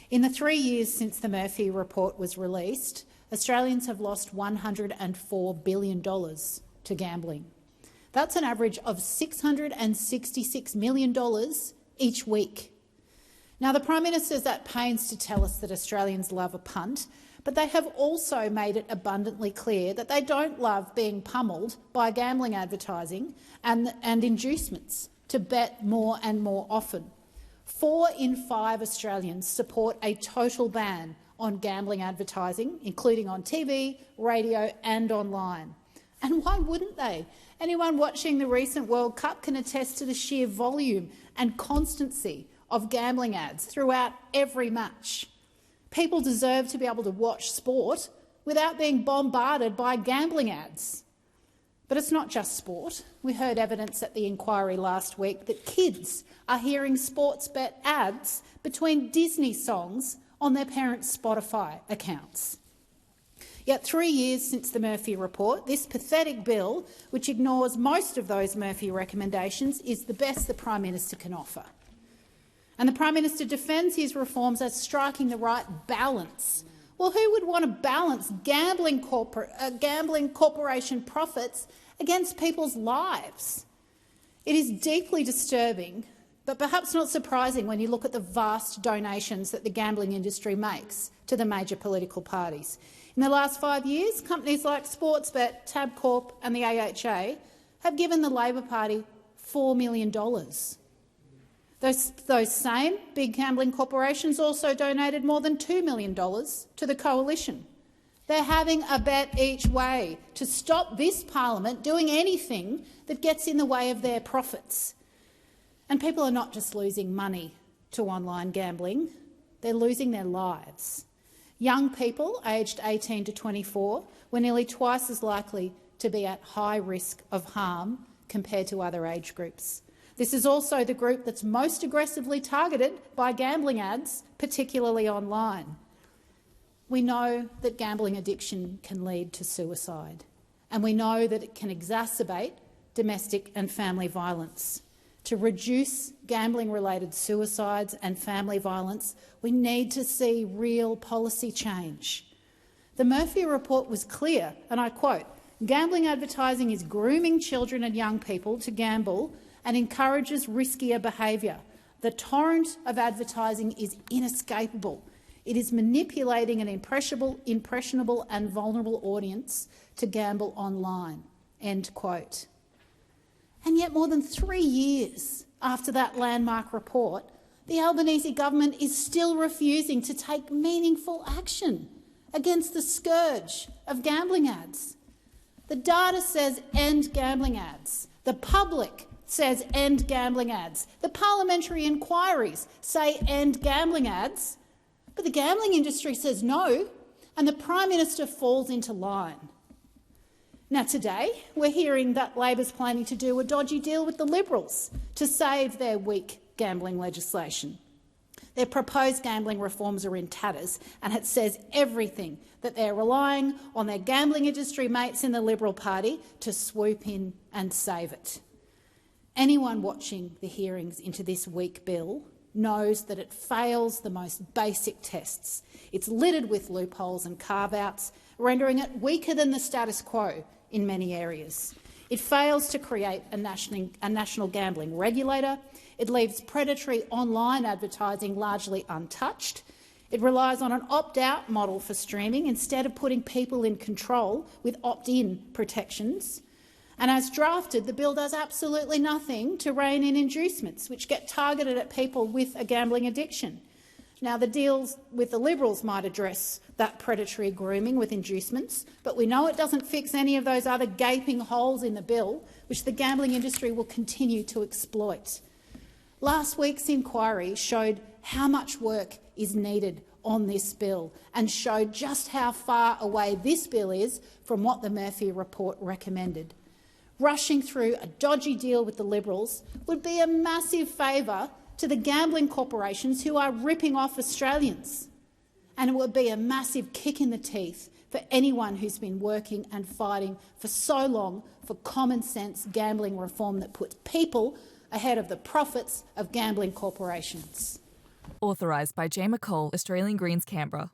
In the 3 years since the Murphy report was released, Australians have lost $104 billion to gambling. That's an average of $666 million each week. Now, the Prime Minister's at pains to tell us that Australians love a punt, but they have also made it abundantly clear that they don't love being pummelled by gambling advertising and inducements to bet more and more often. 4 in 5 Australians support a total ban on gambling advertising, including on TV, radio and online. And why wouldn't they? Anyone watching the recent World Cup can attest to the sheer volume and constancy of gambling ads throughout every match. People deserve to be able to watch sport without being bombarded by gambling ads. But it's not just sport. We heard evidence at the inquiry last week that kids are hearing sports bet ads between Disney songs on their parents' Spotify accounts. Yet 3 years since the Murphy report, this pathetic bill, which ignores most of those Murphy recommendations, is the best the Prime Minister can offer. And the Prime Minister defends his reforms as striking the right balance. Well, who would want to balance gambling corporation profits against people's lives? It is deeply disturbing, but perhaps not surprising when you look at the vast donations that the gambling industry makes to the major political parties. In the last 5 years, companies like Sportsbet, Tabcorp and the AHA have given the Labor Party $4 million. Those same big gambling corporations also donated more than $2 million to the coalition. They're having a bet each way to stop this parliament doing anything that gets in the way of their profits. And people are not just losing money to online gambling, they're losing their lives. Young people aged 18 to 24 were nearly twice as likely to be at high risk of harm compared to other age groups. This is also the group that's most aggressively targeted by gambling ads, particularly online. We know that gambling addiction can lead to suicide, and we know that it can exacerbate domestic and family violence. To reduce gambling-related suicides and family violence, we need to see real policy change. The Murphy report was clear, and I quote, "Gambling advertising is grooming children and young people to gamble and encourages riskier behaviour. The torrent of advertising is inescapable. It is manipulating an impressionable and vulnerable audience to gamble online." End quote. And yet more than 3 years after that landmark report, the Albanese government is still refusing to take meaningful action against the scourge of gambling ads. The data says end gambling ads. The public says end gambling ads. The parliamentary inquiries say end gambling ads. But the gambling industry says no, and the Prime Minister falls into line. Now today, we're hearing that Labor's planning to do a dodgy deal with the Liberals to save their weak gambling legislation. Their proposed gambling reforms are in tatters, and it says everything that they're relying on their gambling industry mates in the Liberal Party to swoop in and save it. Anyone watching the hearings into this weak bill knows that it fails the most basic tests. It's littered with loopholes and carve-outs, rendering it weaker than the status quo in many areas. It fails to create a national gambling regulator. It leaves predatory online advertising largely untouched. It relies on an opt-out model for streaming instead of putting people in control with opt-in protections. And as drafted, the bill does absolutely nothing to rein in inducements, which get targeted at people with a gambling addiction. Now, the deals with the Liberals might address that predatory grooming with inducements, but we know it doesn't fix any of those other gaping holes in the bill, which the gambling industry will continue to exploit. Last week's inquiry showed how much work is needed on this bill and showed just how far away this bill is from what the Murphy report recommended. Rushing through a dodgy deal with the Liberals would be a massive favour to the gambling corporations who are ripping off Australians, and it would be a massive kick in the teeth for anyone who's been working and fighting for so long for common-sense gambling reform that puts people ahead of the profits of gambling corporations. Authorised by J. McCall, Australian Greens, Canberra.